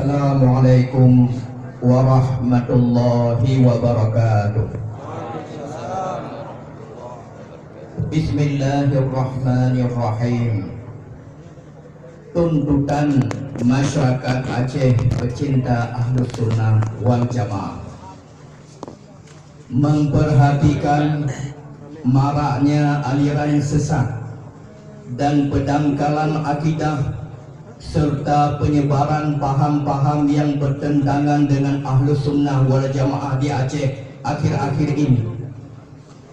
Assalamualaikum warahmatullahi wabarakatuh. Bismillahirrahmanirrahim. Tuntutan masyarakat Aceh pecinta Ahlus Sunnah wal Jamaah memperhatikan maraknya aliran sesat dan pendangkalan akidah serta penyebaran paham-paham yang bertentangan dengan Ahlus Sunnah wal Jamaah di Aceh akhir-akhir ini,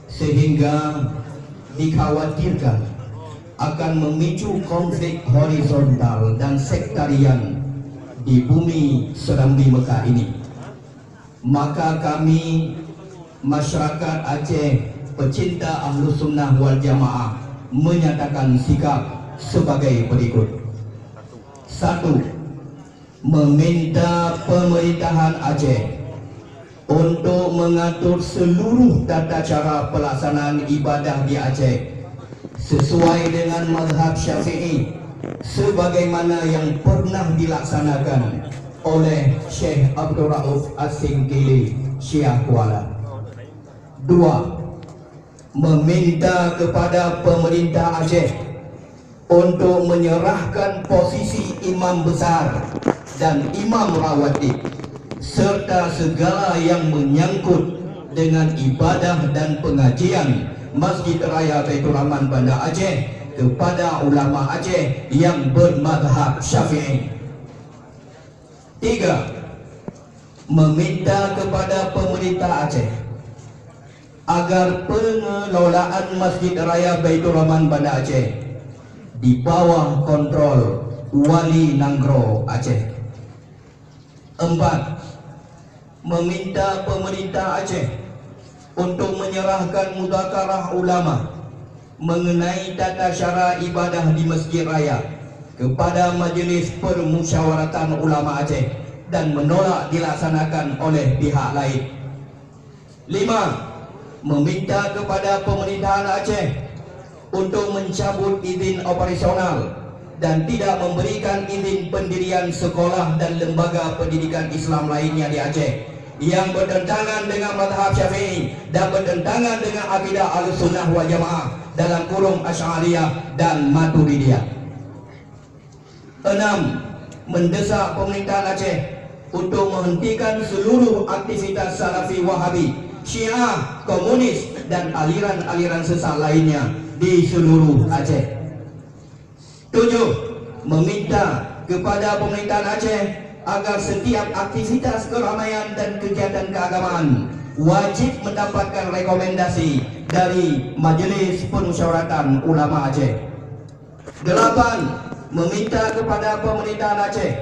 sehingga dikhawatirkan akan memicu konflik horizontal dan sektarian di bumi Serambi Mekah ini. Maka kami masyarakat Aceh pecinta Ahlus Sunnah wal Jamaah menyatakan sikap sebagai berikut. 1. Meminta pemerintahan Aceh untuk mengatur seluruh tata cara pelaksanaan ibadah di Aceh sesuai dengan mazhab Syafi'i sebagaimana yang pernah dilaksanakan oleh Syekh Abdul Rauf As-Singkili Syiah Kuala. 2. Meminta kepada pemerintah Aceh untuk menyerahkan posisi imam besar dan imam rawatib serta segala yang menyangkut dengan ibadah dan pengajian Masjid Raya Baitur Rahman Banda Aceh kepada ulama Aceh yang bermadhab Syafi'i. 3. Meminta kepada pemerintah Aceh agar pengelolaan Masjid Raya Baitur Rahman Banda Aceh di bawah kontrol Wali Nanggro Aceh. 4. Meminta pemerintah Aceh untuk menyerahkan mudzakarah ulama mengenai tata cara ibadah di Masjid Raya kepada Majlis Permusyawaratan Ulama Aceh dan menolak dilaksanakan oleh pihak lain. 5. Meminta kepada pemerintahan Aceh untuk mencabut izin operasional dan tidak memberikan izin pendirian sekolah dan lembaga pendidikan Islam lainnya di Aceh yang bertentangan dengan mazhab Syafi'i dan bertentangan dengan akidah Ahlus Sunnah wal Jamaah dalam kurung Asy'ariyah dan Maturidiyah. 6. Mendesak pemerintahan Aceh untuk menghentikan seluruh aktivitas Salafi Wahabi, Syiah, Komunis dan aliran-aliran sesat lainnya di seluruh Aceh. 7. Meminta kepada pemerintahan Aceh agar setiap aktivitas keramaian dan kegiatan keagamaan wajib mendapatkan rekomendasi dari Majlis Permusyawaratan Ulama Aceh. 8. Meminta kepada pemerintahan Aceh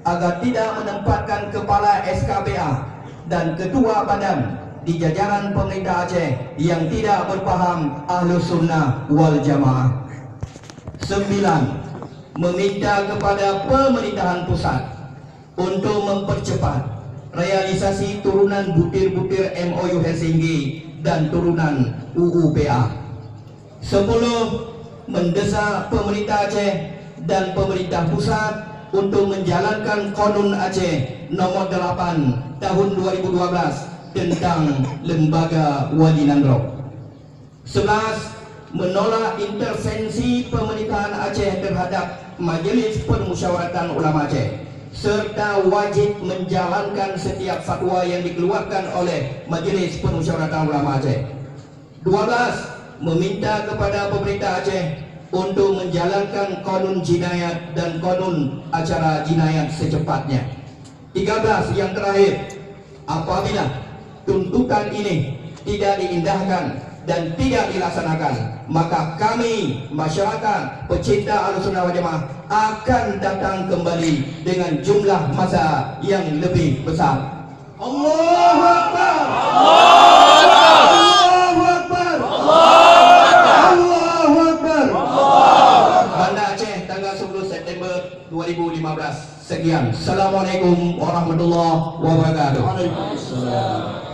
agar tidak menempatkan kepala SKPA dan ketua badan di jajaran pemerintah Aceh yang tidak berpaham Ahlus Sunnah wal Jamaah. 9. Meminta kepada pemerintahan pusat untuk mempercepat realisasi turunan butir-butir MOU Helsinki dan turunan UUPA. 10. Mendesak pemerintah Aceh dan pemerintah pusat untuk menjalankan Qanun Aceh nomor 8 tahun 2012 tentang lembaga Wali Nanggro. 11. Menolak intervensi pemerintahan Aceh terhadap Majlis Permusyawaratan Ulama Aceh serta wajib menjalankan setiap fatwa yang dikeluarkan oleh Majlis Permusyawaratan Ulama Aceh. 12. Meminta kepada pemerintah Aceh untuk menjalankan Qanun Jinayat dan Qanun Acara Jinayat secepatnya. 13. Yang terakhir, apabila tuntutan ini tidak diindahkan dan tidak dilaksanakan, maka kami masyarakat pecinta Ahlus Sunnah wal Jamaah akan datang kembali dengan jumlah massa yang lebih besar. Allahu Akbar. Allahu Akbar. Allahu Akbar. Banda Aceh tanggal 10 September 2015. Sekian. Assalamualaikum warahmatullahi wabarakatuh. Waalaikumsalam.